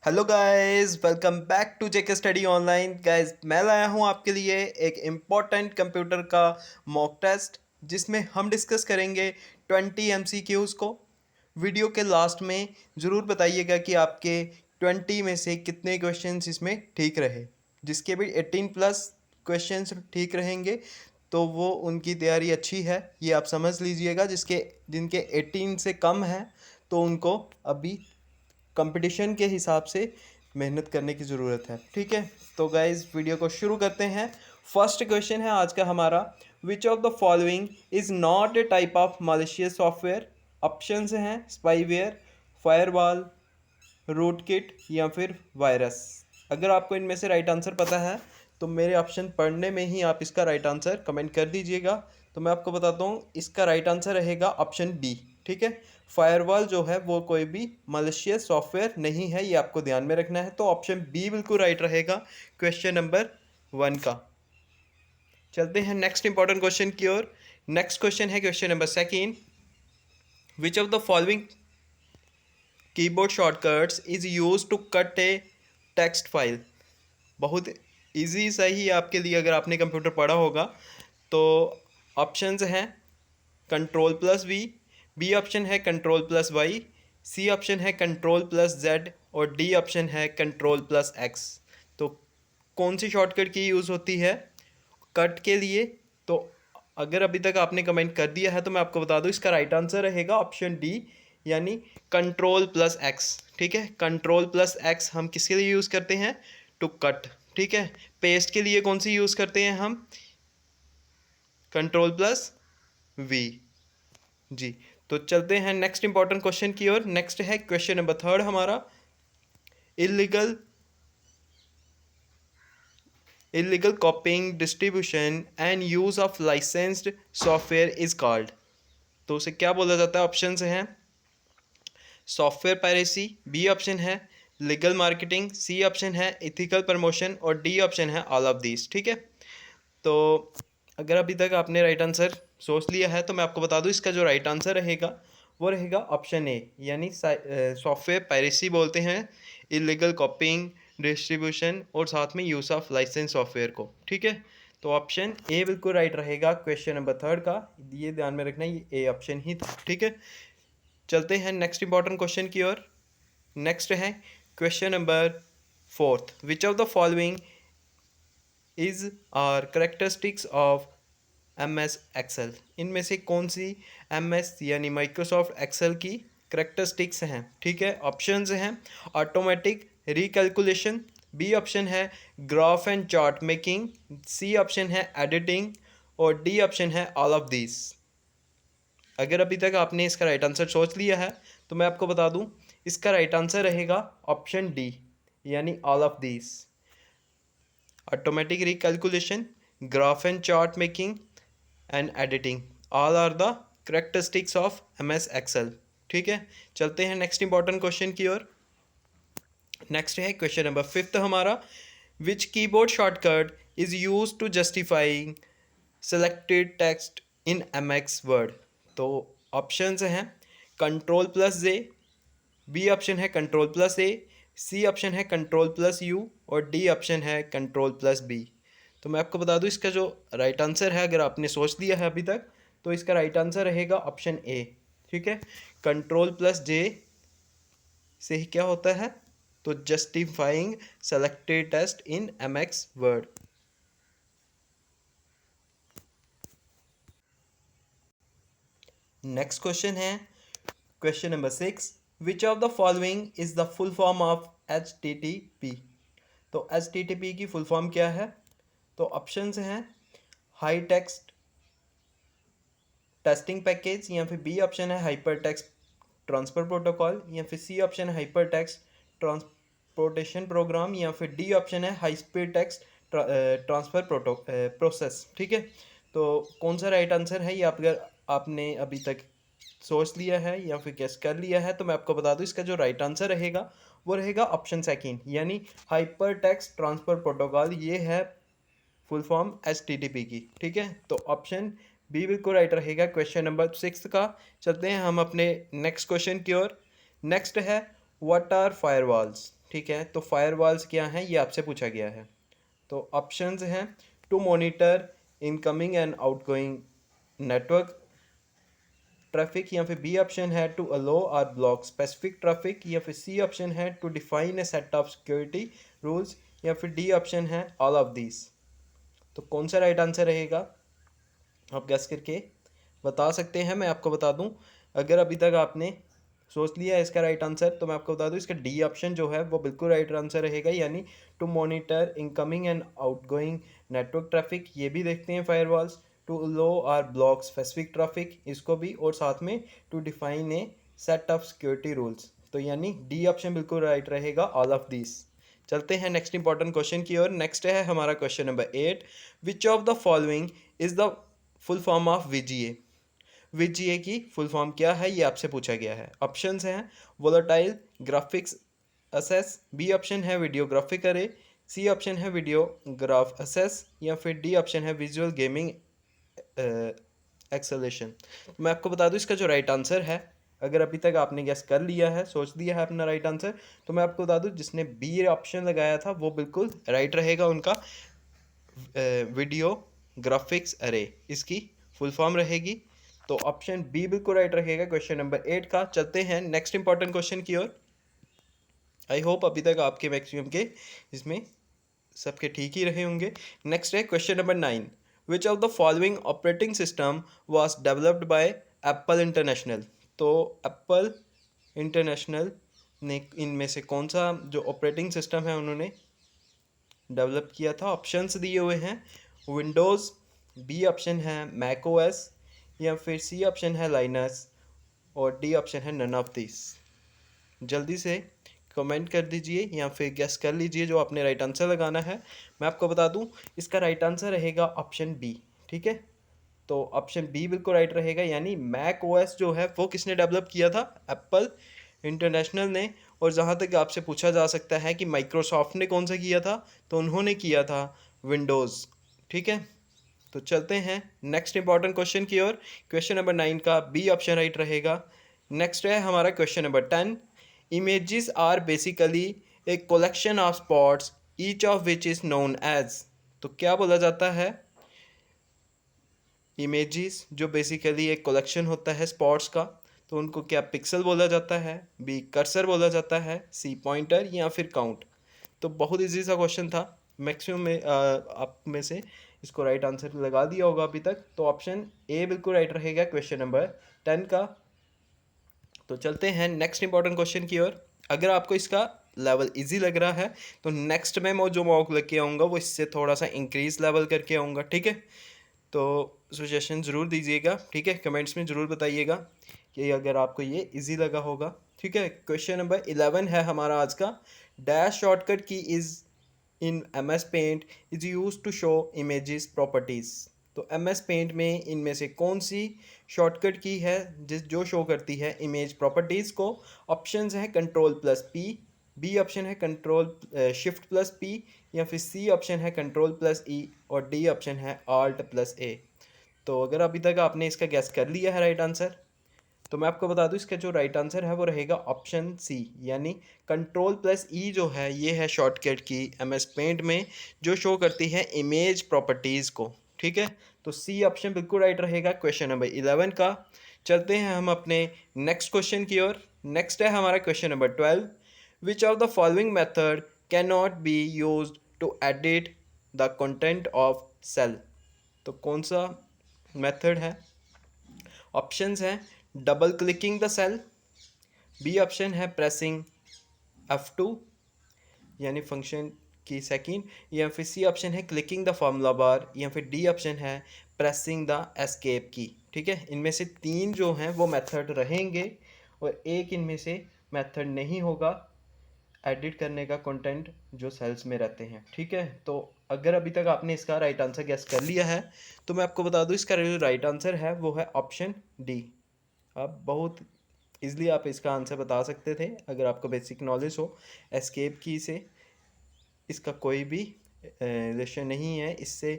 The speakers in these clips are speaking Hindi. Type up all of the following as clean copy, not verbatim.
Hello guys, welcome back to JK study online. Guys, मैं लाया हूँ आपके लिए एक इम्पॉर्टेंट कंप्यूटर का मॉक टेस्ट जिसमें हम डिस्कस करेंगे 20 एमसीक्यूज़ को। वीडियो के लास्ट में ज़रूर बताइएगा कि आपके 20 में से कितने क्वेश्चंस इसमें ठीक रहे। जिसके भी 18 प्लस क्वेश्चंस ठीक रहेंगे तो वो उनकी तैयारी अच्छी है, ये आप समझ लीजिएगा। जिनके 18 से कम है तो उनको अभी कंपटीशन के हिसाब से मेहनत करने की ज़रूरत है। ठीक है, तो गाइज वीडियो को शुरू करते हैं। फर्स्ट क्वेश्चन है आज का हमारा, विच of the following is not a type of malicious software. Options हैं स्पाईवेयर, फायरवॉल, रूट किट या फिर वायरस। अगर आपको इनमें से राइट आंसर पता है तो मेरे ऑप्शन पढ़ने में ही आप इसका राइट आंसर कमेंट कर दीजिएगा। तो मैं आपको बताता हूँ, इसका राइट आंसर रहेगा ऑप्शन बी। ठीक है, फायरवॉल जो है वो कोई भी मलिशियस सॉफ्टवेयर नहीं है, ये आपको ध्यान में रखना है। तो ऑप्शन बी बिल्कुल राइट रहेगा क्वेश्चन नंबर 1 का। चलते हैं नेक्स्ट इंपॉर्टेंट क्वेश्चन की ओर। नेक्स्ट क्वेश्चन है question number 2। Which of the following keyboard shortcuts is use to cut a text file. बहुत इजी सा ही आपके लिए, अगर आपने कंप्यूटर पढ़ा होगा तो। ऑप्शंस हैं control plus V, B option है control plus Y, C option है कंट्रोल प्लस जेड और डी ऑप्शन है कंट्रोल प्लस एक्स। तो कौन सी शॉर्टकट की यूज़ होती है कट के लिए? तो अगर अभी तक आपने कमेंट कर दिया है तो मैं आपको बता दूं, इसका राइट आंसर रहेगा ऑप्शन डी, यानी कंट्रोल प्लस एक्स। ठीक है, कंट्रोल प्लस एक्स हम किसके लिए यूज़ करते हैं? To cut. ठीक है, पेस्ट के लिए कौन सी यूज़ करते हैं हम? Control plus we. जी, तो चलते हैं नेक्स्ट इंपॉर्टेंट क्वेश्चन की ओर। नेक्स्ट है क्वेश्चन नंबर 3 हमारा, illegal illegal copying, distribution and use of licensed software is called। तो उसे क्या बोला जाता है? ऑप्शंस हैं सॉफ्टवेयर पायरेसी, बी ऑप्शन है लीगल मार्केटिंग, सी ऑप्शन है इथिकल प्रमोशन और डी ऑप्शन है ऑल ऑफ दीज। ठीक है, तो अगर अभी तक आपने राइट आंसर सोच लिया है तो मैं आपको बता दूं, इसका जो राइट आंसर रहेगा वो रहेगा ऑप्शन ए, यानी सॉफ्टवेयर पायरेसी बोलते हैं इलीगल कॉपिंग, डिस्ट्रीब्यूशन और साथ में यूज़ ऑफ लाइसेंस सॉफ्टवेयर को। ठीक है, तो ऑप्शन ए बिल्कुल राइट रहेगा क्वेश्चन नंबर 3 का। ये ध्यान में रखना, ये ए ऑप्शन ही था। ठीक है, चलते हैं नेक्स्ट इंपॉर्टेंट क्वेश्चन की ओर। नेक्स्ट है question number 4, which of the following is are characteristics of M S एक्सेल। इनमें से कौन सी एम एस यानी माइक्रोसॉफ्ट एक्सेल की करेक्टरिस्टिक्स हैं? ठीक है, ऑप्शंस हैं ऑटोमेटिक रिकैलकुलेशन, बी ऑप्शन है graph and chart making, C option है एडिटिंग और डी ऑप्शन है ऑल ऑफ दीज। अगर अभी तक आपने इसका राइट आंसर सोच लिया है तो मैं आपको बता दूं, इसका राइट आंसर रहेगा ऑप्शन डी, यानी all of these. Automatic recalculation, graph and chart making and editing, all are the characteristics of M S Excel. ठीक है, चलते हैं नेक्स्ट इंपॉर्टेंट क्वेश्चन की ओर। नेक्स्ट है क्वेश्चन नंबर 5 हमारा, which keyboard shortcut is use to justifying selected text in M S Word. तो ऑप्शंस हैं control plus J, B option है control plus A, C option है कंट्रोल प्लस यू और डी ऑप्शन है कंट्रोल प्लस बी। तो मैं आपको बता दूं, इसका जो राइट आंसर है, अगर आपने सोच लिया है अभी तक, तो इसका राइट आंसर रहेगा ऑप्शन ए। ठीक है, कंट्रोल प्लस जे से ही क्या होता है? तो justifying selected text in M S Word. Next question है question number 6, which of the following is the full form of HTTP। तो HTTP की फुल फॉर्म क्या है? तो ऑप्शंस हैं हाई टेक्स्ट टेस्टिंग पैकेज, या फिर बी ऑप्शन है हाइपर टेक्स्ट ट्रांसफर प्रोटोकॉल, या फिर सी ऑप्शन है हाइपर टेक्स्ट ट्रांसपोर्टेशन प्रोग्राम, या फिर डी ऑप्शन है high speed text transfer process. ठीक है, तो कौन सा राइट आंसर है ये अगर आपने अभी तक सोच लिया है या फिर गेस कर लिया है तो मैं आपको बता दूं, इसका जो राइट आंसर रहेगा वो रहेगा ऑप्शन सेकंड, यानी हाइपर टेक्स्ट ट्रांसफर प्रोटोकॉल। ये है फुल फॉर्म HTTP की। ठीक है, तो ऑप्शन बी बिल्कुल राइट रहेगा क्वेश्चन नंबर 6 का। चलते हैं हम अपने नेक्स्ट क्वेश्चन की ओर। नेक्स्ट है व्हाट आर फायरवॉल्स। ठीक है, तो फायरवॉल्स क्या हैं ये आपसे पूछा गया है। तो ऑप्शंस हैं to monitor incoming and outgoing network traffic, या फिर बी ऑप्शन है टू अलो और ब्लॉक स्पेसिफिक ट्रैफिक, या फिर सी ऑप्शन है to define a set of security rules, या फिर डी ऑप्शन है ऑल ऑफ दीज। तो कौन सा राइट आंसर रहेगा आप गैस करके बता सकते हैं। मैं आपको बता दूं, अगर अभी तक आपने सोच लिया है इसका राइट आंसर, तो मैं आपको बता दूं इसका डी ऑप्शन जो है वो बिल्कुल राइट आंसर रहेगा, यानी to monitor incoming and outgoing network traffic, ये भी देखते हैं फायरवॉल्स, टू लो और ब्लॉक स्पेसिफिक ट्रैफिक इसको भी, और साथ में to define a set of security rules. तो यानी डी ऑप्शन बिल्कुल राइट रहेगा, ऑल ऑफ दिस। चलते हैं नेक्स्ट इंपॉर्टेंट क्वेश्चन की ओर। नेक्स्ट है हमारा question number 8, which of the following is the full form of VGA. VGA की फुल फॉर्म क्या है ये आपसे पूछा गया है। ऑप्शंस हैं volatile graphics access, B option है वीडियोग्राफिक अरे, सी ऑप्शन है वीडियोग्राफ असेस, या फिर डी ऑप्शन है विजुअल गेमिंग एक्सेलेशन। मैं आपको बता दूं इसका जो राइट आंसर है, अगर अभी तक आपने गैस कर लिया है, सोच लिया है अपना राइट आंसर, तो मैं आपको बता दूं जिसने बी ऑप्शन लगाया था वो बिल्कुल राइट रहेगा उनका। वीडियो ग्राफिक्स अरे इसकी फुल फॉर्म रहेगी। तो ऑप्शन बी बिल्कुल राइट रहेगा क्वेश्चन नंबर 8 का। चलते हैं नेक्स्ट इंपॉर्टेंट क्वेश्चन की ओर। आई होप अभी तक आपके मैक्सिमम के इसमें सबके ठीक ही रहे होंगे। नेक्स्ट है question number 9, which of the following operating system was developed by Apple international. तो एप्पल इंटरनेशनल ने इनमें से कौन सा जो ऑपरेटिंग सिस्टम है उन्होंने डेवलप किया था। ऑप्शंस दिए हुए हैं विंडोज़, बी ऑप्शन है मैक ओएस, या फिर सी ऑप्शन है लाइनस, और डी ऑप्शन है नन ऑफ दिस। जल्दी से कमेंट कर दीजिए या फिर गेस कर लीजिए जो आपने राइट आंसर लगाना है। मैं आपको बता दूं इसका राइट आंसर रहेगा ऑप्शन बी। ठीक है, तो ऑप्शन बी बिल्कुल राइट रहेगा, यानी मैक ओएस जो है वो किसने डेवलप किया था, एप्पल इंटरनेशनल ने। और जहाँ तक आपसे पूछा जा सकता है कि माइक्रोसॉफ्ट ने कौन सा किया था, तो उन्होंने किया था विंडोज़। ठीक है, तो चलते हैं नेक्स्ट इंपॉर्टेंट क्वेश्चन की ओर। क्वेश्चन नंबर 9 का बी ऑप्शन राइट रहेगा। नेक्स्ट है हमारा question number 10, images are basically a collection of spots each of which is known as. तो क्या बोला जाता है, इमेजेस जो बेसिकली एक कलेक्शन होता है स्पॉट्स का, तो उनको क्या पिक्सल बोला जाता है, बी कर्सर बोला जाता है, सी पॉइंटर, या फिर काउंट। तो बहुत इजी सा क्वेश्चन था, मैक्सिमम में आप में से इसको राइट आंसर लगा दिया होगा अभी तक। तो ऑप्शन ए बिल्कुल राइट रहेगा क्वेश्चन नंबर 10 का। तो चलते हैं नेक्स्ट इंपॉर्टेंट क्वेश्चन की ओर। अगर आपको इसका लेवल इजी लग रहा है तो नेक्स्ट में मैं जो मॉक लेके आऊँगा वो इससे थोड़ा सा इंक्रीज लेवल करके आऊँगा। ठीक है, तो सजेशन ज़रूर दीजिएगा। ठीक है, कमेंट्स में ज़रूर बताइएगा कि अगर आपको ये इजी लगा होगा। ठीक है, क्वेश्चन नंबर 11 है हमारा आज का, dash shortcut key is in M S Paint is used to show images properties. तो एम एस पेंट में इनमें से कौन सी शॉर्टकट की है जो शो करती है इमेज प्रॉपर्टीज़ को। ऑप्शंस हैं control plus P, B option है कंट्रोल शिफ्ट प्लस पी, या फिर सी ऑप्शन है कंट्रोल प्लस ई, और डी ऑप्शन है आल्ट प्लस ए। तो अगर अभी तक आपने इसका गैस कर लिया है राइट आंसर, तो मैं आपको बता दूं इसका जो राइट आंसर है वो रहेगा ऑप्शन सी, यानी कंट्रोल प्लस ई जो है ये है शॉर्टकट की एम एस पेंट में जो शो करती है इमेज प्रॉपर्टीज़ को। ठीक है, तो सी ऑप्शन बिल्कुल राइट रहेगा क्वेश्चन नंबर 11 का। चलते हैं हम अपने नेक्स्ट क्वेश्चन की ओर। नेक्स्ट है हमारा question number 12, which of the following method can not be use to edit the content of cell. तो कौन सा मेथड है। ऑप्शंस हैं double clicking the cell, B option है प्रेसिंग F2 यानी फंक्शन की सेकंड, या फिर सी ऑप्शन है क्लिकिंग द फार्मूला बार, या फिर डी ऑप्शन है प्रेसिंग द एस्केप की। ठीक है, इनमें से 3 जो हैं वो मेथड रहेंगे और एक इनमें से मेथड नहीं होगा एडिट करने का कंटेंट जो सेल्स में रहते हैं। ठीक है, तो अगर अभी तक आपने इसका राइट आंसर गेस कर लिया है तो मैं आपको बता दूं इसका जो राइट आंसर है वो है ऑप्शन डी। आप बहुत इजली आप इसका आंसर बता सकते थे अगर आपको बेसिक नॉलेज हो एस्केप की से। इसका कोई भी रिलेशन नहीं है इससे,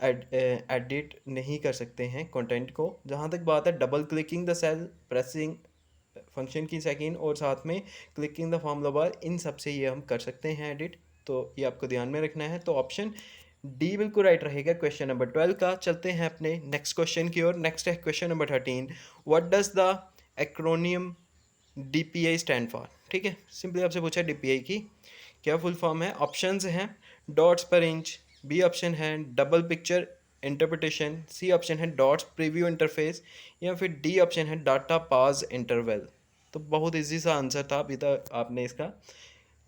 एडिट नहीं कर सकते हैं कंटेंट को। जहाँ तक बात है double clicking the cell, pressing function key second और साथ में क्लिकिंग द फॉर्मूला बार, इन सब से ये हम कर सकते हैं एडिट। तो ये आपको ध्यान में रखना है। तो ऑप्शन डी बिल्कुल राइट रहेगा क्वेश्चन नंबर 12 का। चलते हैं अपने नेक्स्ट क्वेश्चन की ओर। नेक्स्ट है question number 13, what does the acronym DPI stand for. ठीक है, सिंपली आपसे पूछा DPI की क्या फुल फॉर्म है। ऑप्शंस हैं dots per inch, B option है double picture interpretation, C option है डॉट्स प्रीव्यू इंटरफेस, या फिर डी ऑप्शन है डाटा पास इंटरवल। तो बहुत इजी सा आंसर था, अभी तक आपने इसका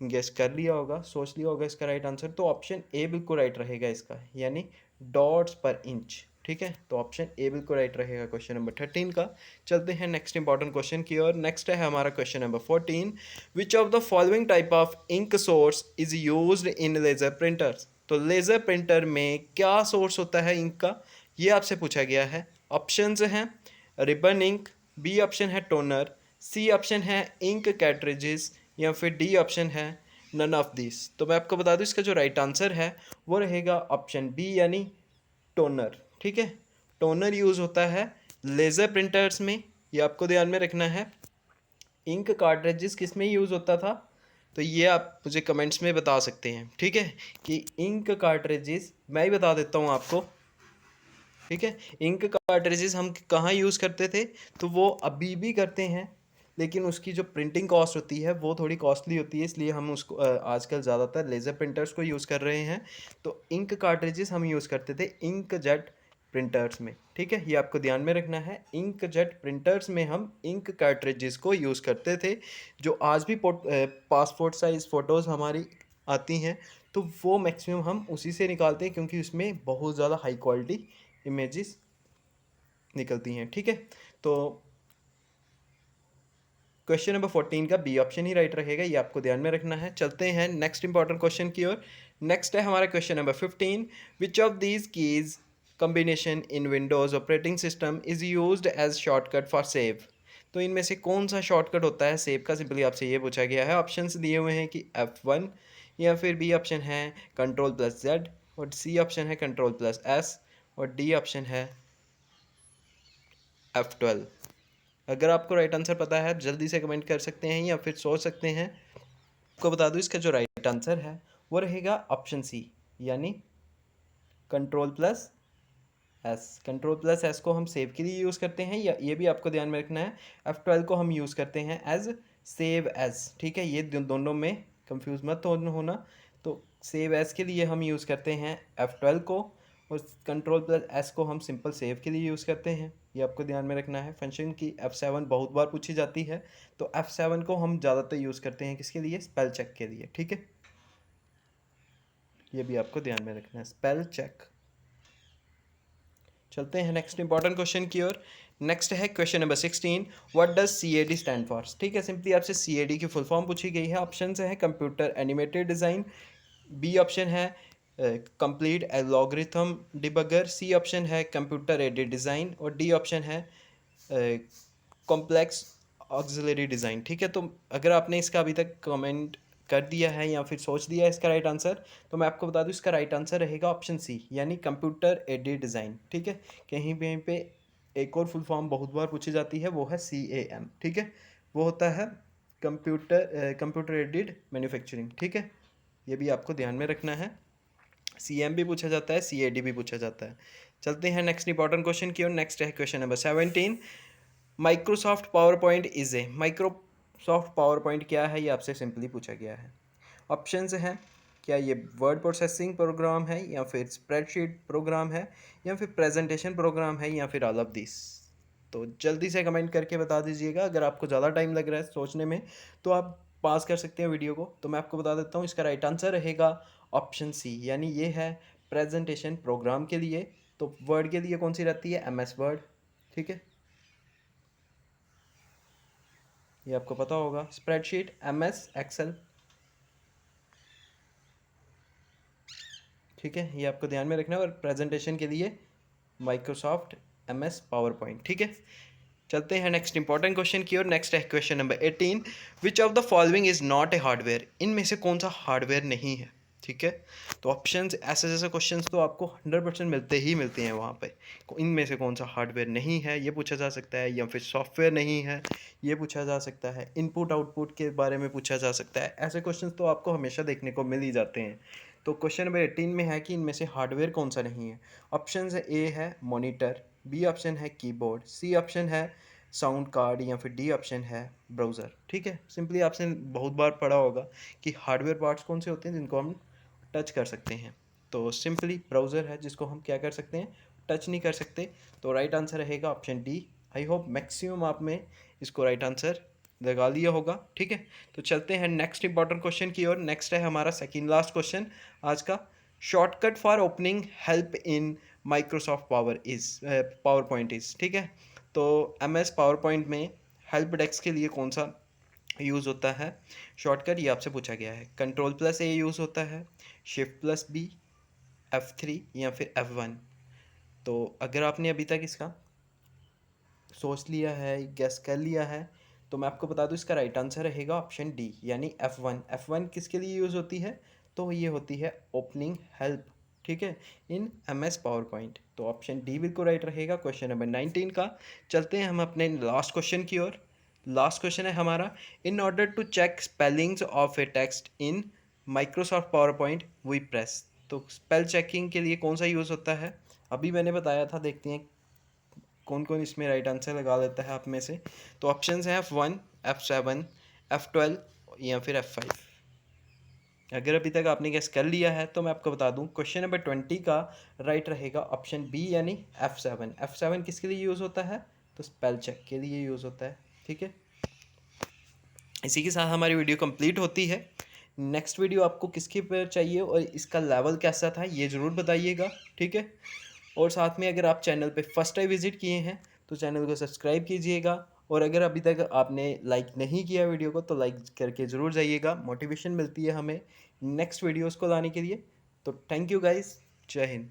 गेस कर लिया होगा, सोच लिया होगा इसका राइट आंसर। तो ऑप्शन ए बिल्कुल राइट रहेगा इसका, यानी डॉट्स पर इंच। ठीक है, तो ऑप्शन ए बिल्कुल राइट रहेगा क्वेश्चन नंबर 13 का। चलते हैं नेक्स्ट इंपॉर्टेंट क्वेश्चन की ओर। नेक्स्ट है हमारा question number 14, which of the following type of ink source is used in laser printers. तो लेजर प्रिंटर में क्या सोर्स होता है इंक का, ये आपसे पूछा गया है। ऑप्शंस हैं रिबन इंक, बी ऑप्शन है टोनर, सी ऑप्शन है इंक कैट्रिजेस, या फिर डी ऑप्शन है नन ऑफ दिस। तो मैं आपको बता दूं इसका जो राइट आंसर है वो रहेगा ऑप्शन बी, यानी टोनर। ठीक है, टोनर यूज़ होता है लेज़र प्रिंटर्स में, ये आपको ध्यान में रखना है। इंक कार्ट्रिजेस किस में यूज़ होता था, तो ये आप मुझे कमेंट्स में बता सकते हैं। ठीक है, कि इंक कार्ट्रिजेस मैं ही बता देता हूँ आपको। ठीक है, इंक कार्ट्रिजेस हम कहाँ यूज़ करते थे, तो वो अभी भी करते हैं, लेकिन उसकी जो प्रिंटिंग कॉस्ट होती है वो थोड़ी कॉस्टली होती है, इसलिए हम उसको आजकल ज़्यादातर लेज़र प्रिंटर्स को यूज़ कर रहे हैं। तो इंक कार्ट्रिजेस हम यूज़ करते थे इंक जेट प्रिंटर्स में। ठीक है, ये आपको ध्यान में रखना है। इंक जेट प्रिंटर्स में हम इंक कार्ट्रिजेस को यूज़ करते थे। जो आज भी पासपोर्ट साइज़ फ़ोटोज़ हमारी आती हैं, तो वो मैक्सिमम हम उसी से निकालते हैं, क्योंकि उसमें बहुत ज़्यादा हाई क्वालिटी इमेजेस निकलती हैं। ठीक है, तो क्वेश्चन नंबर 14 का बी ऑप्शन ही राइट रहेगा, ये आपको ध्यान में रखना है। चलते हैं नेक्स्ट इंपॉर्टेंट क्वेश्चन की ओर। नेक्स्ट है हमारा question number 15, which of these keys combination in Windows operating system is used as shortcut for save. तो इनमें से कौन सा शॉर्टकट होता है सेव का, सिंपली आपसे ये पूछा गया है। ऑप्शंस दिए हुए हैं कि F1, या फिर बी ऑप्शन है Ctrl+Z, और सी ऑप्शन है Ctrl+S, और डी ऑप्शन है F12। अगर आपको राइट आंसर पता है आप जल्दी से कमेंट कर सकते हैं या फिर सोच सकते हैं। आपको बता दूं इसका जो राइट आंसर है वो रहेगा ऑप्शन सी, यानी Ctrl+S। Ctrl+S को हम सेव के लिए यूज़ करते हैं, या ये भी आपको ध्यान में रखना है F12 को हम यूज़ करते हैं एज सेव एज। ठीक है, ये दोनों में कंफ्यूज मत होना। तो सेव एज के लिए हम यूज़ करते हैं F12 को, और Ctrl+S को हम सिंपल सेव के लिए यूज़ करते हैं, ये आपको ध्यान में रखना है। फंक्शन की F7 बहुत बार पूछी जाती है, तो F7 को हम ज़्यादातर यूज़ करते हैं किसके लिए, स्पेल चेक के लिए। ठीक है, ये भी आपको ध्यान में रखना है, स्पेल चेक। चलते हैं नेक्स्ट इंपॉर्टेंट क्वेश्चन की ओर। नेक्स्ट है question number 16, what does CAD stand for. ठीक है, सिंपली आपसे CAD की फुल फॉर्म पूछी गई है। ऑप्शन है computer animated design, B option है complete algorithm debugger, C option है कंप्यूटर एडेड डिज़ाइन, और डी ऑप्शन है कॉम्प्लेक्स ऑक्सिलरी डिज़ाइन। ठीक है, तो अगर आपने इसका अभी तक कमेंट कर दिया है या फिर सोच दिया है इसका राइट आंसर, तो मैं आपको बता दूं इसका राइट आंसर रहेगा ऑप्शन सी, यानी कंप्यूटर एडेड डिज़ाइन। ठीक है, कहीं कहीं पे एक और फुल फॉर्म बहुत बार पूछी जाती है, वो है CAM। ठीक है, वो होता है कंप्यूटर एडेड मैन्युफैक्चरिंग। ठीक है, ये भी आपको ध्यान में रखना है। CM भी पूछा जाता है, CAD भी पूछा जाता है। चलते हैं नेक्स्ट इंपॉर्टेंट क्वेश्चन की ओर। नेक्स्ट है question number 17, Microsoft power point is a. Microsoft power point क्या है, ये आपसे सिंपली पूछा गया है। ऑप्शंस हैं, क्या ये वर्ड प्रोसेसिंग प्रोग्राम है, या फिर स्प्रेडशीट प्रोग्राम है, या फिर प्रेजेंटेशन प्रोग्राम है, या फिर ऑल ऑफ दिस। तो जल्दी से कमेंट करके बता दीजिएगा। अगर आपको ज़्यादा टाइम लग रहा है सोचने में, तो आप पास कर सकते हैं वीडियो को। तो मैं आपको बता देता हूँ इसका राइट आंसर रहेगा ऑप्शन सी, यानी ये है प्रेजेंटेशन प्रोग्राम के लिए। तो वर्ड के लिए कौन सी रहती है, MS वर्ड। ठीक है, ये आपको पता होगा। Spreadsheet MS Excel. ठीक है, ये आपको ध्यान में रखना है। और प्रेजेंटेशन के लिए माइक्रोसॉफ्ट MS पावर पॉइंट। ठीक है, चलते हैं नेक्स्ट इंपॉर्टेंट क्वेश्चन की ओर। नेक्स्ट है question number 18, which of the following is not a hardware. इनमें से कौन सा हार्डवेयर नहीं है। ठीक है। तो ऑप्शंस ऐसे जैसे क्वेश्चंस तो आपको 100% मिलते ही मिलते हैं वहाँ पे। इनमें से कौन सा हार्डवेयर नहीं है ये पूछा जा सकता है, या फिर सॉफ्टवेयर नहीं है ये पूछा जा सकता है, इनपुट आउटपुट के बारे में पूछा जा सकता है। ऐसे क्वेश्चंस तो आपको हमेशा देखने को मिल ही जाते हैं। तो क्वेश्चन नंबर 18 में है कि इनमें से हार्डवेयर कौन सा नहीं है। ऑप्शन है, ए है मॉनिटर, बी ऑप्शन है कीबोर्ड, सी ऑप्शन है साउंड कार्ड, या फिर डी ऑप्शन है ब्राउज़र। ठीक है, सिंपली आपने बहुत बार पढ़ा होगा कि हार्डवेयर पार्ट्स कौन से होते हैं जिनको हम टच कर सकते हैं। तो सिंपली ब्राउज़र है जिसको हम क्या कर सकते हैं, टच नहीं कर सकते। तो राइट आंसर रहेगा option D. I hope maximum आप में इसको राइट आंसर लगा लिया होगा। ठीक है, तो चलते हैं नेक्स्ट इंपॉर्टेंट क्वेश्चन की ओर। नेक्स्ट है हमारा सेकंड लास्ट क्वेश्चन आज का। Shortcut for opening help in Microsoft power point is. ठीक है, तो एम एस पावर पॉइंट में हेल्प डेस्क के लिए कौन सा यूज़ होता है शॉर्टकट, ये आपसे पूछा गया है। कंट्रोल प्लस ए यूज़ होता है, शिफ्ट प्लस बी, F3 या फिर F1। तो अगर आपने अभी तक इसका सोच लिया है, गेस कर लिया है, तो मैं आपको बता दूं इसका राइट आंसर रहेगा ऑप्शन डी यानी F1। F1 किसके लिए यूज़ होती है, तो ये होती है ओपनिंग हेल्प। ठीक है, इन MS पावर पॉइंट। तो ऑप्शन डी बिल्कुल राइट रहेगा क्वेश्चन नंबर 19 का। चलते हैं हम अपने लास्ट क्वेश्चन की ओर। लास्ट क्वेश्चन है हमारा, in order to check spellings of a text in Microsoft PowerPoint we press. तो स्पेल चेकिंग के लिए कौन सा यूज़ होता है, अभी मैंने बताया था, देखते हैं कौन कौन इसमें राइट आंसर लगा लेता है आप में से। तो ऑप्शंस हैं F1, F7, F12 या फिर F5। अगर अभी तक आपने गेस कर लिया है तो मैं आपको बता दूं क्वेश्चन नंबर 20 का राइट रहेगा ऑप्शन बी यानी F7। F7 किसके लिए यूज़ होता है, तो स्पेल चेक के लिए यूज़ होता है। ठीक है, इसी के साथ हमारी वीडियो कंप्लीट होती है। नेक्स्ट वीडियो आपको किसके पर चाहिए और इसका लेवल कैसा था ये ज़रूर बताइएगा। ठीक है, और साथ में अगर आप चैनल पे फर्स्ट टाइम विज़िट किए हैं तो चैनल को सब्सक्राइब कीजिएगा, और अगर अभी तक आपने लाइक नहीं किया वीडियो को तो लाइक करके ज़रूर जाइएगा, मोटिवेशन मिलती है हमें नेक्स्ट वीडियोज़ को लाने के लिए। तो थैंक यू गाइस, जय हिंद।